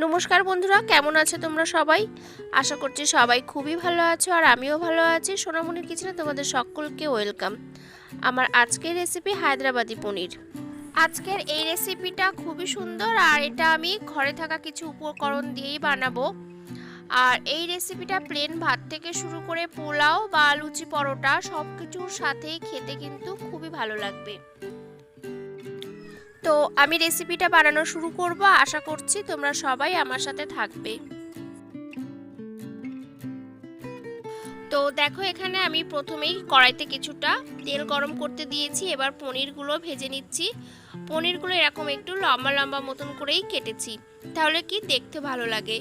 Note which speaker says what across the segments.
Speaker 1: নমস্কার বন্ধুরা, কেমন আছো তোমরা সবাই? আশা করছি সবাই খুবই ভালো আছো আর আমিও ভালো আছি। সোনামণির কিচেনে তোমাদের সকলকে ওয়েলকাম। আমার আজকের রেসিপি হায়দ্রাবাদি পনির। আজকের এই রেসিপিটা খুবই সুন্দর আর এটা আমি ঘরে থাকা কিছু উপকরণ দিয়েই বানাবো। আর এই রেসিপিটা প্লেন ভাত থেকে শুরু করে পোলাও বা লুচি পরোটা সব কিছুর সাথেই খেতে কিন্তু খুবই ভালো লাগবে। তো আমি রেসিপিটা বানানো শুরু করব, আশা করছি তোমরা সবাই আমার সাথে থাকবে। তো দেখো, এখানে আমি প্রথমেই কড়াইতে কিছুটা তেল গরম করতে দিয়েছি। এবার পনিরগুলো ভেজে নিচ্ছি। পনিরগুলো এরকম একটু লম্বা লম্বা মতন করেই কেটেছি, তাহলে কি দেখতে ভালো লাগে।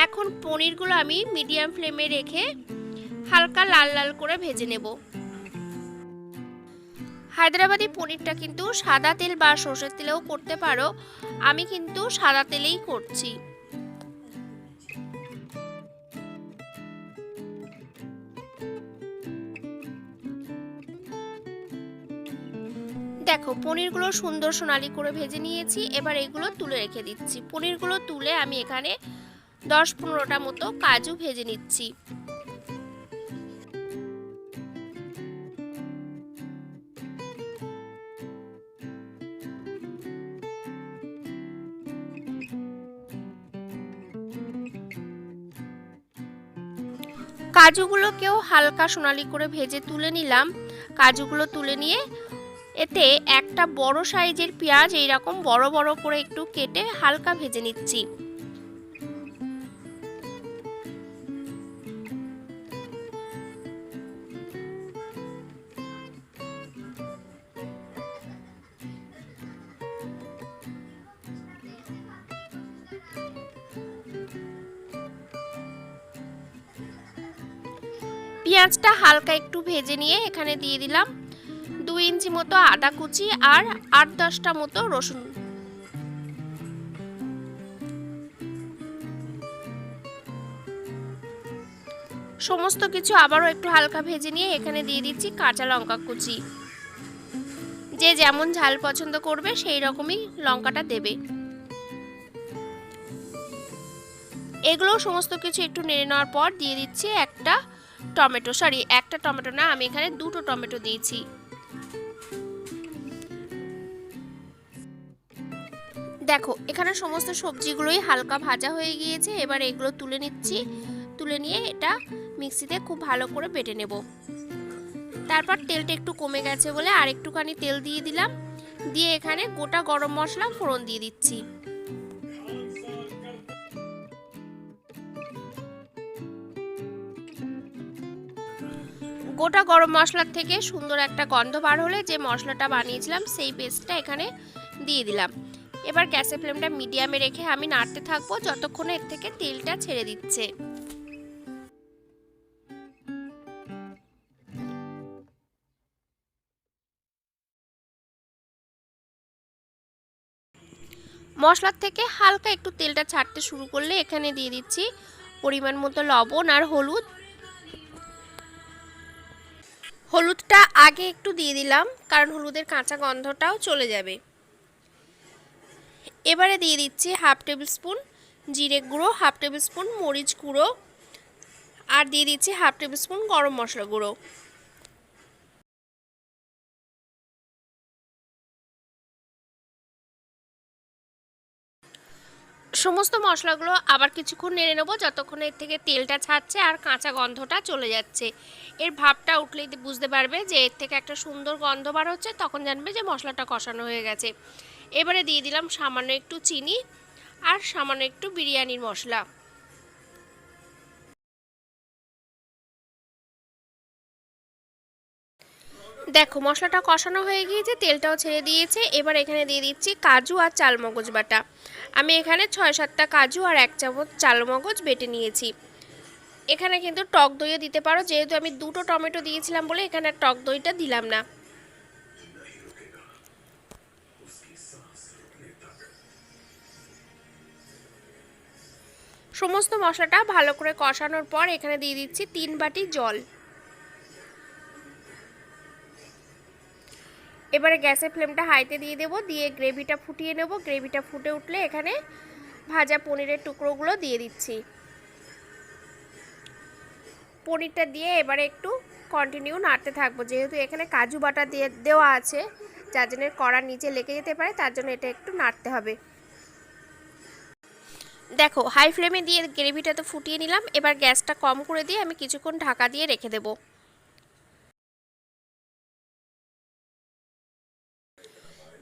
Speaker 1: এখন পনিরগুলো আমি মিডিয়াম ফ্লেমে রেখে হালকা লাল লাল করে ভেজে নেব। হায়দ্রাবাদি পনিরটা কিন্তু সাদা তেল বা সরষের তেলেও করতে পারো, আমি কিন্তু সাদা তেলেই করছি। দেখো, পনিরগুলো সুন্দর সোনালি করে ভেজে নিয়েছি। এবার এগুলো তুলে রেখে দিচ্ছি। পনিরগুলো তুলে আমি এখানে 10-15টা মতো কাজু ভেজে নিচ্ছি। কাজুগুলোকেও হালকা সোনালি করে ভেজে তুলে নিলাম। কাজুগুলো তুলে নিয়ে এতে একটা বড় সাইজের পেঁয়াজ এইরকম বড় বড় করে একটু কেটে হালকা ভেজে নিচ্ছি। পেঁয়াজটা হালকা একটু ভেজে নিয়ে এখানে দিয়ে দিলাম 2 ইঞ্চি মতো আদা কুচি আর 8-10টা মতো রসুন। সমস্ত কিছু আবারও একটু হালকা ভেজে নিয়ে এখানে দিয়ে দিচ্ছি কাঁচা লঙ্কা কুচি। যে যেমন ঝাল পছন্দ করবে সেই রকমই লঙ্কাটা দেবে। এগুলো সমস্ত কিছু একটু নেড়ে নেওয়ার পর দিয়ে দিচ্ছি একটা টমেটো না, আমি এখানে 2টো টমেটো দিয়েছি। দেখো, এখানে সমস্ত সবজিগুলোই হালকা ভাজা হয়ে গিয়েছে। এবার এগুলো তুলে নিচ্ছি। তুলে নিয়ে এটা মিক্সিতে খুব ভালো করে বেটে নেব। তারপর তেলটা একটু কমে গেছে বলে আর একটুখানি তেল দিয়ে দিলাম। দিয়ে এখানে গোটা গরম মশলা ফোড়ন দিয়ে দিচ্ছি। গোটা গরম মশলার থেকে সুন্দর একটা গন্ধ বার হলে যে মশলাটা বানিয়েছিলাম সেই পেস্টটা এখানে দিয়ে দিলাম। এবার গ্যাসের ফ্লেমটা মিডিয়ামে রেখে আমি নাড়তে থাকবো যতক্ষণে এর থেকে তেলটা ছেড়ে দিচ্ছে। মশলার থেকে হালকা একটু তেলটা ছাড়তে শুরু করলে এখানে দিয়ে দিচ্ছি পরিমাণ মতো লবণ আর হলুদ। হলুদটা আগে একটু দিয়ে দিলাম কারণ হলুদের কাঁচা গন্ধটাও চলে যাবে। এবারে দিয়ে দিচ্ছি 1/2 টেবিল স্পুন জিরে গুঁড়ো, 1/2 টেবিল স্পুন মরিচ গুঁড়ো আর দিয়ে দিচ্ছি 1/2 টেবিল স্পুন গরম মশলা গুঁড়ো। সমস্ত মশলাগুলো আবার কিছুক্ষণ নেড়ে নেবো যতক্ষণ এর থেকে তেলটা ছাড়ছে আর কাঁচা গন্ধটা চলে যাচ্ছে। এর ভাবটা উঠলেই বুঝতে পারবে যে এর থেকে একটা সুন্দর গন্ধ বার হচ্ছে, তখন জানবে যে মশলাটা কষানো হয়ে গেছে। এবারে দিয়ে দিলাম সামান্য একটু চিনি আর সামান্য একটু বিরিয়ানির মশলা। দেখো, মশলাটা কষানো হয়ে গিয়েছে, তেলটাও ছেড়ে দিয়েছে। এবার এখানে দিয়ে দিচ্ছি কাজু আর চালমগজ বাটা। আমি এখানে 6-7টা কাজু আর 1 চামচ চালমগজ বেটে নিয়েছি। এখানে কিন্তু টক দইও দিতে পারো, যেহেতু আমি 2টো টমেটো দিয়েছিলাম বলে এখানে টক দইটা দিলাম না। সমস্ত মশলাটা ভালো করে কষানোর পর এখানে দিয়ে দিচ্ছি 3 বাটি জল। এবারে গ্যাসের ফ্লেমটা হাইতে দিয়ে দেবো, দিয়ে গ্রেভিটা ফুটিয়ে নেব। গ্রেভিটা ফুটে উঠলে এখানে ভাজা পনিরের টুকরোগুলো দিয়ে দিচ্ছি। পনিরটা দিয়ে এবারে একটু কন্টিনিউ নাড়তে থাকবো, যেহেতু এখানে কাজু বাটা দিয়ে দেওয়া আছে, যার জন্য কড়ার নিচে লেগে যেতে পারে, তার জন্য এটা একটু নাড়তে হবে। দেখো হাই ফ্লেমে দিয়ে গ্রেভিটা তো ফুটিয়ে নিলাম, এবার গ্যাসটা কম করে দিয়ে আমি কিছুক্ষণ ঢাকা দিয়ে রেখে দেব।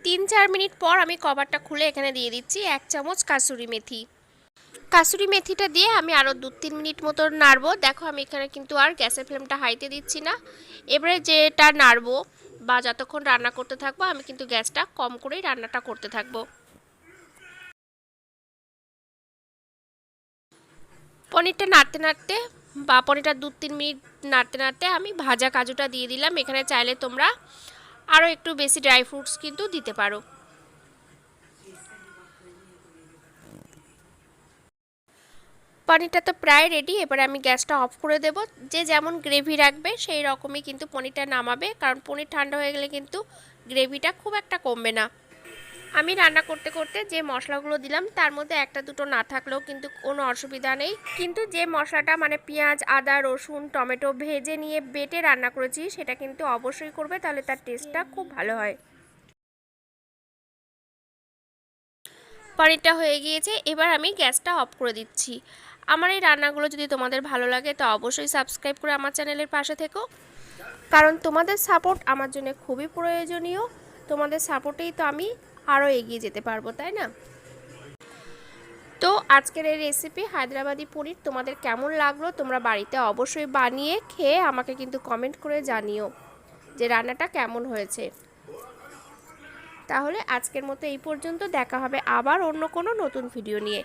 Speaker 1: 3-4 মিনিট পর আমি কভারটা খুলে এখানে দিয়ে দিচ্ছি 1 চামচ কাসুরি মেথি। কাসুরি মেথিটা দিয়ে আমি আরও 2-3 মিনিট মতো নাড়বো। দেখো আমি এখানে কিন্তু আর গ্যাসের ফ্লেমটা হাইতে দিচ্ছি না। এবারে যেটা নাড়বো বা যতক্ষণ রান্না করতে থাকবো আমি কিন্তু গ্যাসটা কম করেই রান্নাটা করতে থাকবো। পনিরটা নাড়তে নাড়তে বা পনিরটা 2-3 মিনিট নাড়তে নাড়তে আমি ভাজা কাজুটা দিয়ে দিলাম। এখানে চাইলে তোমরা আরও একটু বেশি ড্রাই ফ্রুটস কিন্তু দিতে পারো। পনিরটা তো প্রায় রেডি, এবারে আমি গ্যাসটা অফ করে দেব। যে যেমন গ্রেভি রাখবে সেই রকমই কিন্তু পনিরটা নামাবে, কারণ পনির ঠান্ডা হয়ে গেলে কিন্তু গ্রেভিটা খুব একটা কমবে না। আমি রান্না করতে করতে যে মশলাগুলো দিলাম তার মধ্যে একটা দুটো না থাকলেও কিন্তু কোনো অসুবিধা নেই, কিন্তু যে মশলাটা মানে পেঁয়াজ, আদা, রসুন, টমেটো ভেজে নিয়ে বেটে রান্না করেছি সেটা কিন্তু অবশ্যই করবে, তাহলে তার টেস্টটা খুব ভালো হয়। পনিরটা হয়ে গিয়েছে, এবার আমি গ্যাসটা অফ করে দিচ্ছি। আমার এই রান্নাগুলো যদি তোমাদের ভালো লাগে তো অবশ্যই সাবস্ক্রাইব করে আমার চ্যানেলের পাশে থেকো, কারণ তোমাদের সাপোর্ট আমার জন্য খুবই প্রয়োজনীয়। তোমাদের সাপোর্টেই তো আমি আরও এগিয়ে যেতে পারবো, তাই না? তো আজকের এই রেসিপি হায়দ্রাবাদি পনির তোমাদের কেমন লাগলো তোমরা বাড়িতে অবশ্যই বানিয়ে খেয়ে আমাকে কিন্তু কমেন্ট করে জানিও যে রান্নাটা কেমন হয়েছে। তাহলে আজকের মতো এই পর্যন্ত, দেখা হবে আবার অন্য কোনো নতুন ভিডিও নিয়ে।